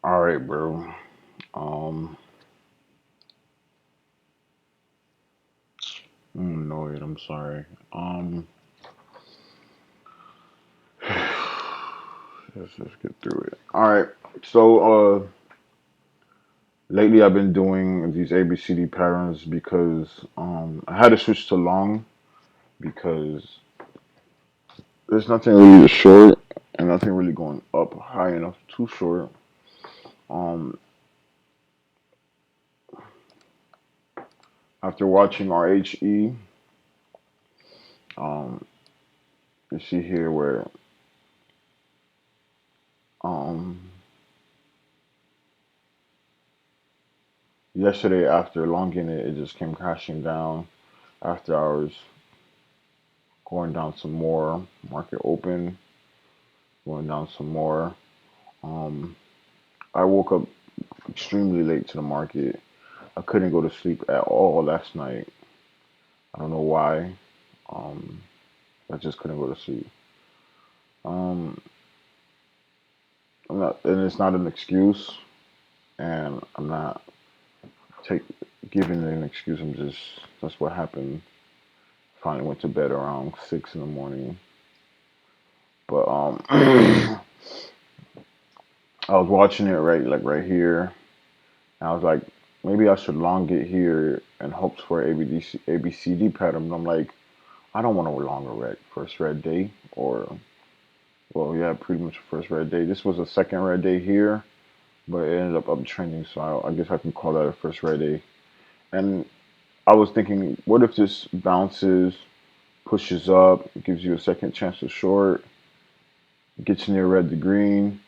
All right, bro. Um, I'm annoyed. I'm sorry. Let's just get through it. All right. So, lately I've been doing these ABCD patterns because I had to switch to long because there's nothing really short and nothing really going up high enough too short. Um, After watching RHE, um, you see here where um yesterday after longing it, it just came crashing down after hours, going down some more. Market open, going down some more. Um, I woke up extremely late to the market. I couldn't go to sleep at all last night. I don't know why. Um, I just couldn't go to sleep. Um, I'm not, and it's not an excuse, and I'm not take giving it an excuse. I'm just that's what happened. Finally went to bed around 6 in the morning, but I was watching it right here. And I was like, maybe I should long it here in hopes for ABCD pattern. But I'm like, I don't want a longer red first red day or well, yeah, pretty much first red day. This was a second red day here, but it ended up uptrending. So I guess I can call that a first red day. And I was thinking, what if this bounces, pushes up, gives you a second chance to short, gets near red to green,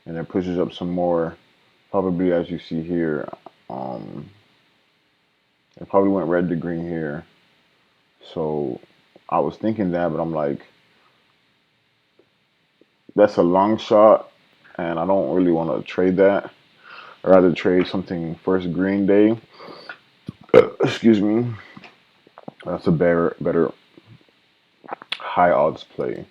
and then pushes up some more. Probably as you see here, um, it probably went red to green here. So I was thinking that, but I'm like, that's a long shot, and I don't really want to trade that. I'd rather trade something first green day. Excuse me. That's a better high odds play.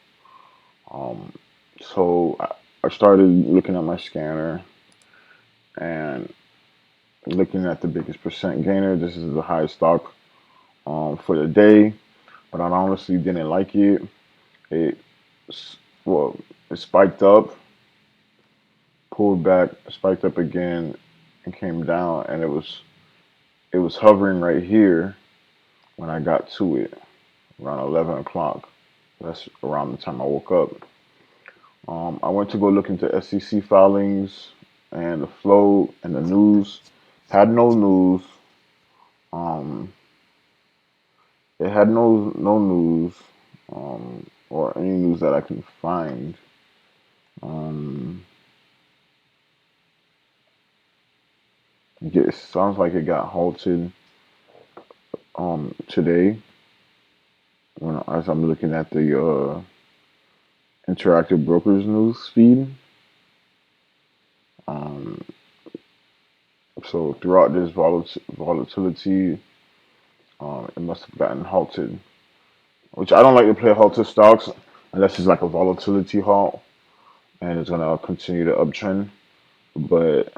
Um, so I started looking at my scanner and looking at the biggest percent gainer. This is the highest stock for the day, but I honestly didn't like it. It well, it spiked up, pulled back, spiked up again, and came down, and it was hovering right here when I got to it around 11 o'clock. That's around the time I woke up. I went to go look into SEC filings and the flow and the news. Had no news. Um, it had no news or any news that I can find. Um, it sounds like it got halted today when as I'm looking at the Interactive Brokers news feed. Um, so throughout this volatility, it must have gotten halted, which I don't like to play halted stocks unless it's like a volatility halt and it's gonna continue to uptrend. But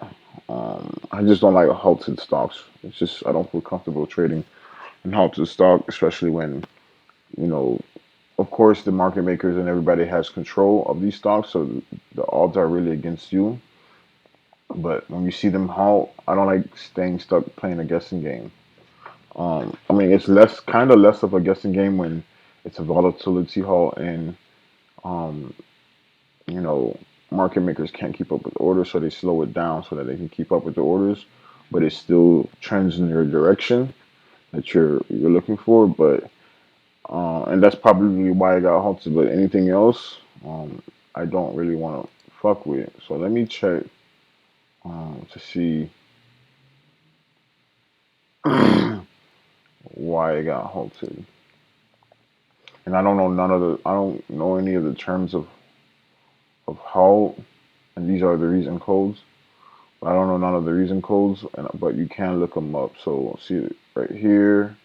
I just don't like halted stocks. It's just I don't feel comfortable trading in halted stock, especially when you know, of course, the market makers and everybody has control of these stocks, so the odds are really against you. But when you see them halt, I don't like staying stuck playing a guessing game. I mean, it's kind of less of a guessing game when it's a volatility halt and um, you know, market makers can't keep up with orders, so they slow it down so that they can keep up with the orders, but it still trends in your direction that you're looking for. But and that's probably why I got halted. But anything else, I don't really want to fuck with. So let me check to see why I got halted. And I don't know any of the terms of halt, and these are the reason codes. I don't know none of the reason codes, but you can look them up. So see it right here.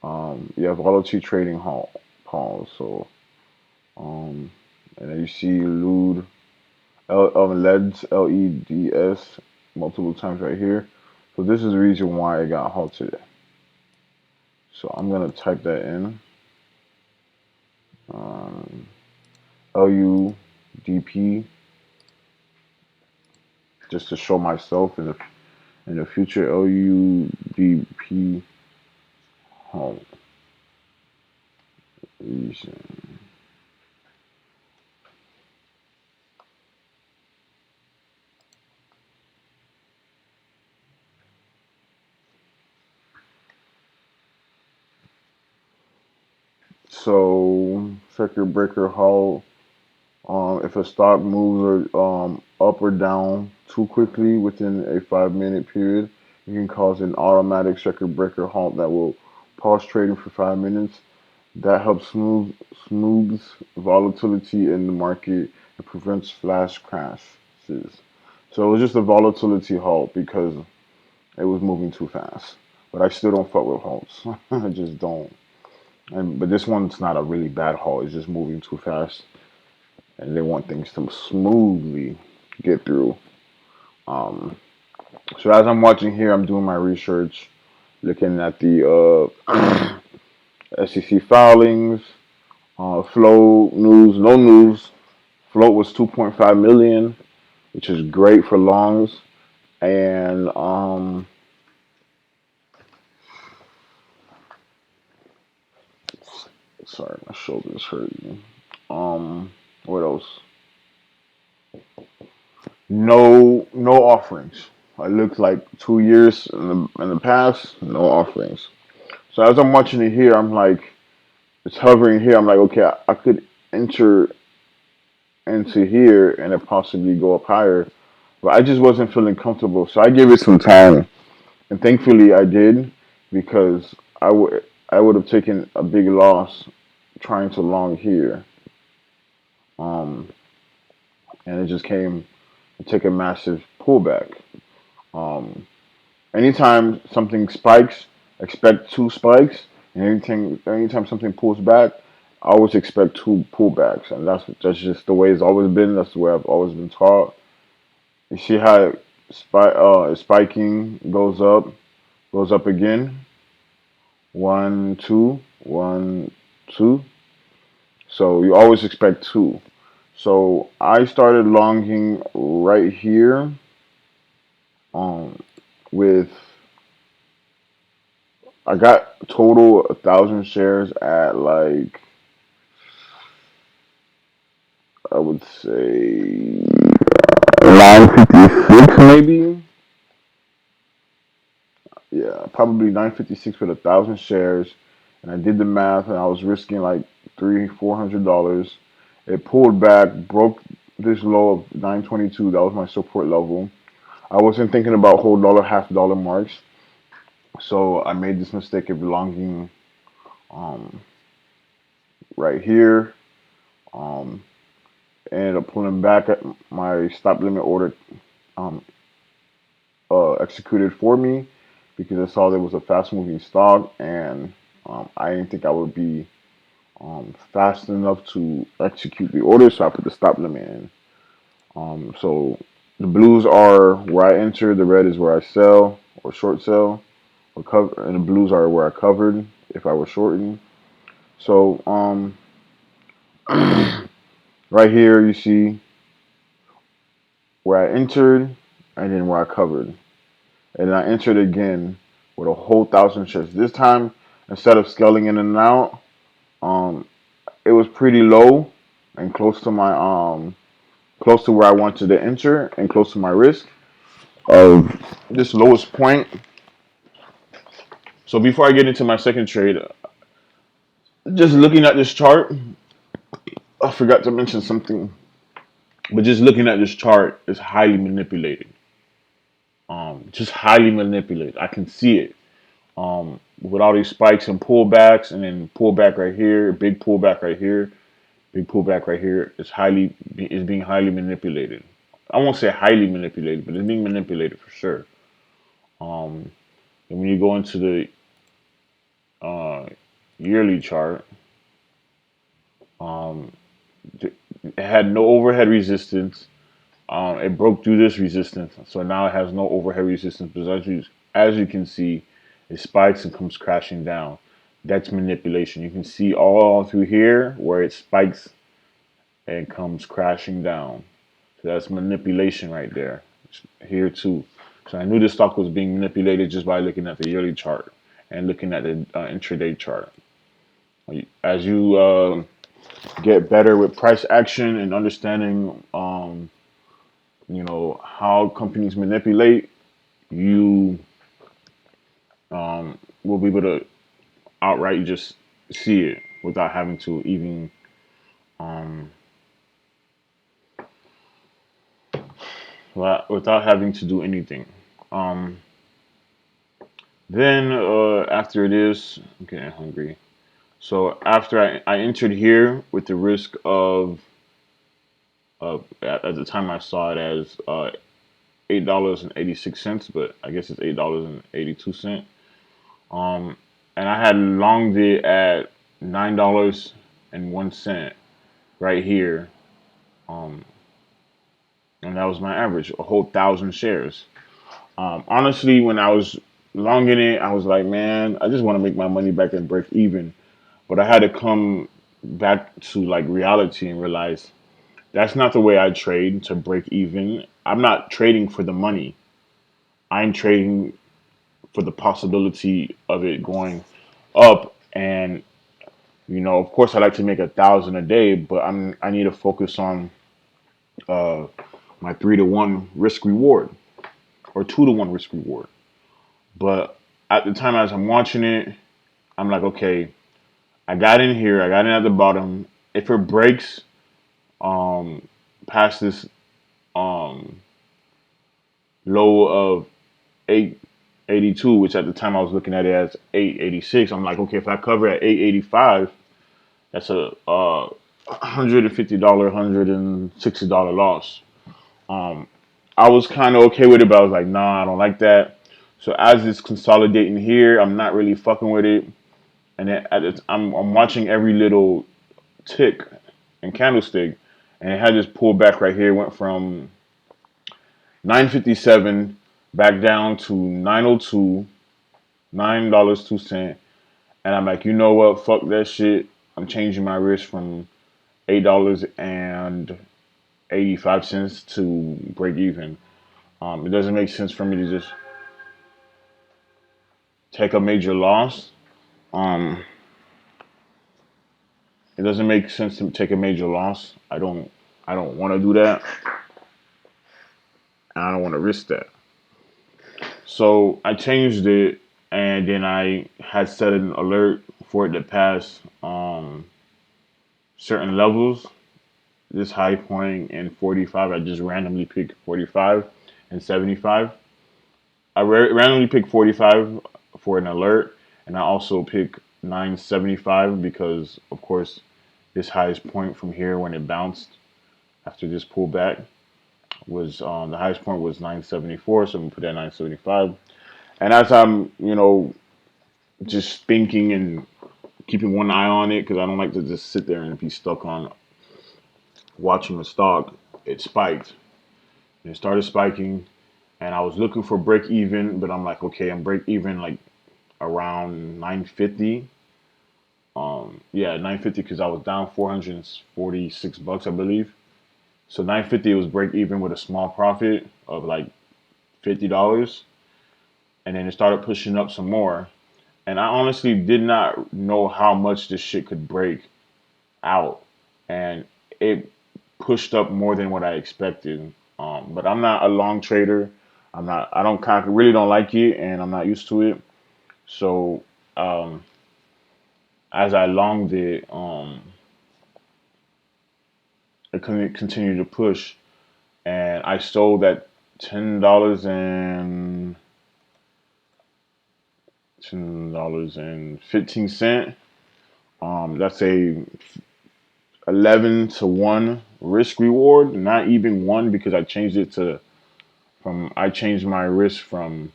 You have volatility trading halt pause. So um, and then you see Lude. LEDs, LEDs, multiple times right here. So this is the reason why it got halted. So I'm gonna type that in. Um, LUDP, just to show myself in the future. LUDP home reason. So circuit breaker halt. If a stock moves or up or down too quickly within a 5 minute period, it can cause an automatic circuit breaker halt that will pause trading for 5 minutes. That helps smooths volatility in the market and prevents flash crashes. So it was just a volatility halt because it was moving too fast. But I still don't fuck with halts. I just don't. But this one's not a really bad halt. It's just moving too fast, and they want things to smoothly get through. Um, so as I'm watching here, I'm doing my research, looking at the SEC filings, flow news, no news. Float was 2.5 million, which is great for longs. And sorry, my shoulder's hurting. What else? No offerings. I looked like 2 years in the past, no offerings. So as I'm watching it here, I'm like, it's hovering here. I'm like, okay, I could enter into here and it possibly go up higher, but I just wasn't feeling comfortable. So I gave it some time, and thankfully I did because I would have taken a big loss trying to long here, um, and it just came to take a massive pullback. Um, Anytime something spikes, expect two spikes, and anytime something pulls back, I always expect two pullbacks, and that's just the way it's always been. That's the way I've always been taught. You see how it's spiking, goes up again, one, two, one, two. So you always expect two. So I started longing right here, um, with I got total 1,000 shares at like I would say 956 maybe. Yeah, probably 956 with 1,000 shares, and I did the math, and I was risking like $300-400. It pulled back, broke this low of 922. That was my support level. I wasn't thinking about whole dollar, half dollar marks, so I made this mistake of belonging um, right here. Um, Ended up pulling back at my stop limit order um, executed for me because I saw there was a fast moving stock, and I didn't think I would be fast enough to execute the order, so I put the stop limit in. So the blues are where I enter, the red is where I sell or short sell, or cover, and the blues are where I covered if I was shorting. So right here you see where I entered and then where I covered. And I entered again with a whole 1,000 shares. This time, instead of scaling in and out, um, it was pretty low and close to where I wanted to enter and close to my risk of this lowest point. So before I get into my second trade, just looking at this chart, I forgot to mention something, but just looking at this chart is highly manipulated. Just highly manipulated. I can see it. With all these spikes and pullbacks, and then pullback right here, big pullback right here, big pullback right here. Is being highly manipulated. I won't say highly manipulated, but it's being manipulated for sure. Um, and when you go into the uh, yearly chart, um, it had no overhead resistance, It broke through this resistance, so now it has no overhead resistance. But as you can see, it spikes and comes crashing down. That's manipulation. You can see all through here where it spikes and comes crashing down. So that's manipulation right there. Here too. So I knew the stock was being manipulated just by looking at the yearly chart and looking at the intraday chart. As you get better with price action and understanding, how companies manipulate, you will be able to outright just see it without having to even um, without having to do anything. Um, then after this, I'm getting hungry. So after I entered here with the risk of at the time I saw it as $8.86, but I guess it's $8.82. Um, and I had longed it at $9.01 right here. Um, and that was my average, a whole 1,000 shares. Honestly, when I was longing it, I was like, man, I just want to make my money back and break even. But I had to come back to like reality and realize that's not the way I trade to break even. I'm not trading for the money. I'm trading for the possibility of it going up. And of course, I like to make 1,000 a day, but I need to focus on uh, my 3-to-1 risk reward or 2-to-1 risk reward. But at the time as I'm watching it, I'm like, okay, I got in here, I got in at the bottom. If it breaks um, past this um, low of 882, which at the time I was looking at it as 886, I'm like, okay, if I cover at 885, that's a $150, $160 loss. Um, I was kind of okay with it, but I was like, nah, I don't like that. So as it's consolidating here, I'm not really fucking with it. And then I'm watching every little tick and candlestick, and it had this pullback right here. Went from 957 back down to 902, $9.02, and I'm like, you know what? Fuck that shit. I'm changing my risk from $8.85 to break even. It doesn't make sense for me to just take a major loss. Um, it doesn't make sense to take a major loss. I don't want to do that, and I don't want to risk that. So I changed it, and then I had set an alert for it to pass certain levels. This high point in 45, I just randomly picked 45 and 75. I randomly picked 45 for an alert, and I also picked 975 because, of course, this highest point from here when it bounced after this pullback was the highest point was 974, so I'm gonna put that 975. And as I'm, just thinking and keeping one eye on it because I don't like to just sit there and be stuck on watching the stock. It spiked. It started spiking, and I was looking for break even, but I'm like, okay, I'm break even like around 950. Yeah, 950 because I was down 446 bucks, I believe. So 950 was break even with a small profit of like $50, and then it started pushing up some more. And I honestly did not know how much this shit could break out, and it pushed up more than what I expected. But I'm not a long trader. I'm not. I don't kind of really don't like it, and I'm not used to it. So um, as I longed it, it continued to push, and I sold at $10.15. That's a 11-to-1 risk reward, not even one because I changed my risk from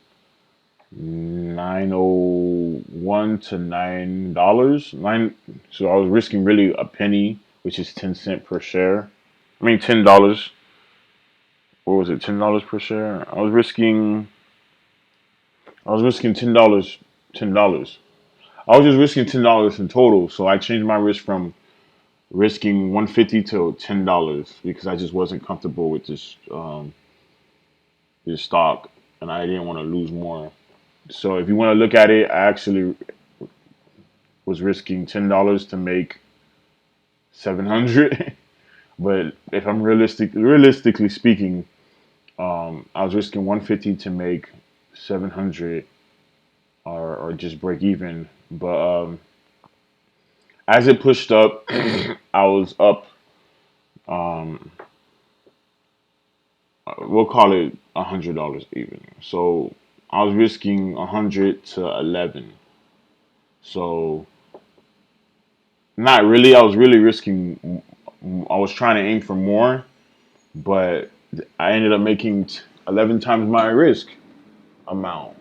901 to $9. So I was risking really a penny, which is 10 cents per share. I mean $10. what was it, $10 per share? I was risking $10, $10. I was just risking $10 in total, so I changed my risk from risking 150 to $10 because I just wasn't comfortable with this stock, and I didn't want to lose more. So if you want to look at it, I actually was risking $10 to make 700. But if I'm realistically speaking, I was risking 150 to make 700, or just break even. But as it pushed up, I was up. Um, we'll call it $100 even. So I was risking 100 to 11. So not really. I was really risking. I was trying to aim for more, but I ended up making 11 times my risk amount.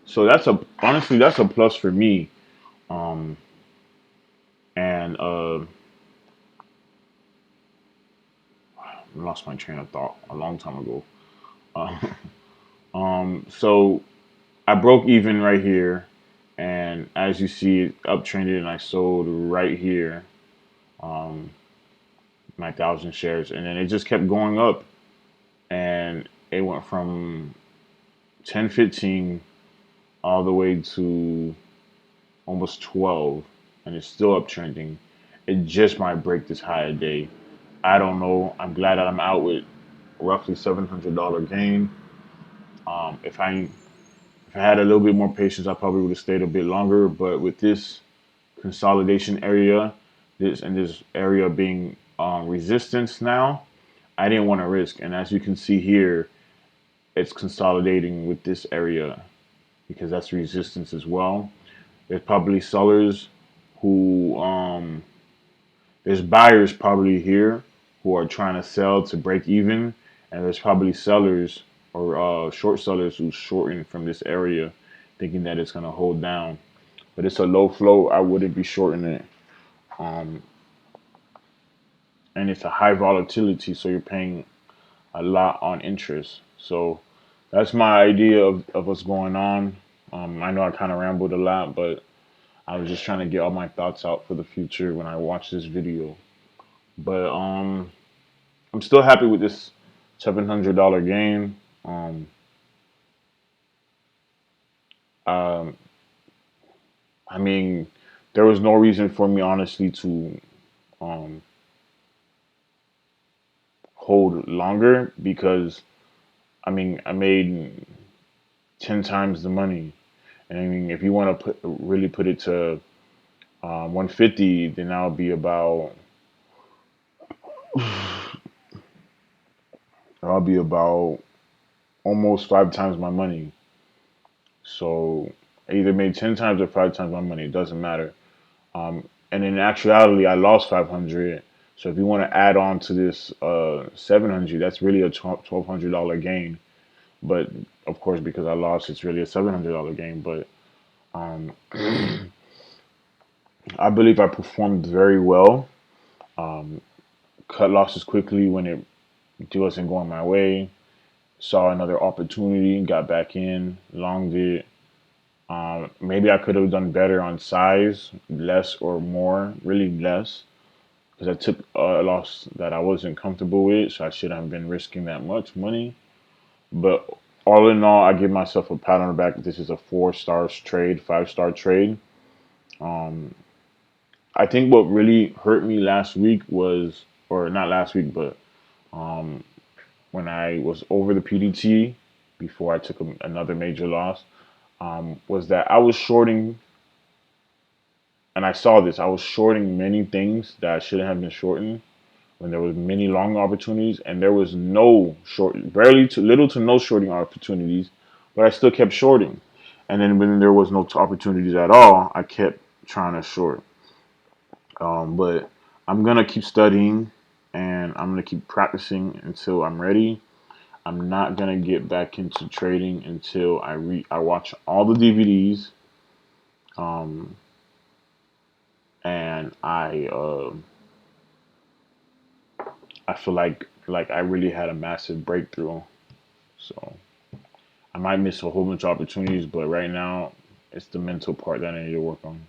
So that's a honestly that's a plus for me. Um, and I lost my train of thought a long time ago. Uh, so I broke even right here, and as you see, it uptrended, and I sold right here, um, my 1,000 shares, and then it just kept going up, and it went from 10.15 all the way to almost 12, and it's still uptrending. It just might break this high a day. I don't know. I'm glad that I'm out with roughly $700 gain. If I had a little bit more patience, I probably would have stayed a bit longer. But with this consolidation area, this area being resistance now, I didn't want to risk. And as you can see here, it's consolidating with this area because that's resistance as well. There's probably sellers who there's buyers probably here who are trying to sell to break even, and there's probably sellers or short sellers who's shorting from this area, thinking that it's gonna hold down. But it's a low flow. I wouldn't be shorting it, um, and it's a high volatility, so you're paying a lot on interest. So that's my idea of what's going on. I know I kind of rambled a lot, but I was just trying to get all my thoughts out for the future when I watch this video. But I'm still happy with this $700 gain. Um, um, I mean, there was no reason for me honestly to um, hold longer because I mean I made 10 times the money, and I mean if you want to really put it to 150, then that would be about that'll be about almost 5 times my money. So I either made 10 times or 5 times my money. It doesn't matter. And in actuality, I lost 500. So if you want to add on to this 700, that's really a $1,200 gain. But of course, because I lost, it's really a $700 gain. But um, I believe I performed very well. Um, Cut losses quickly when it wasn't going my way. Saw another opportunity, got back in, longed it. Maybe I could have done better on size, less or more, really less, because I took a loss that I wasn't comfortable with, so I shouldn't have been risking that much money. But all in all, I give myself a pat on the back. This is a 4 star trade, 5 star trade. Um, I think what really hurt me last week was, or not last week, but um, when I was over the PDT before I took another major loss, was that I was shorting, and I saw this. I was shorting many things that I shouldn't have been shorting when there was many long opportunities, and there was no short, barely to little to no shorting opportunities, but I still kept shorting. And then when there was no opportunities at all, I kept trying to short. But I'm gonna keep studying, and I'm gonna keep practicing until I'm ready. I'm not gonna get back into trading until I watch all the DVDs, um, and I feel like I really had a massive breakthrough. So I might miss a whole bunch of opportunities, but right now it's the mental part that I need to work on.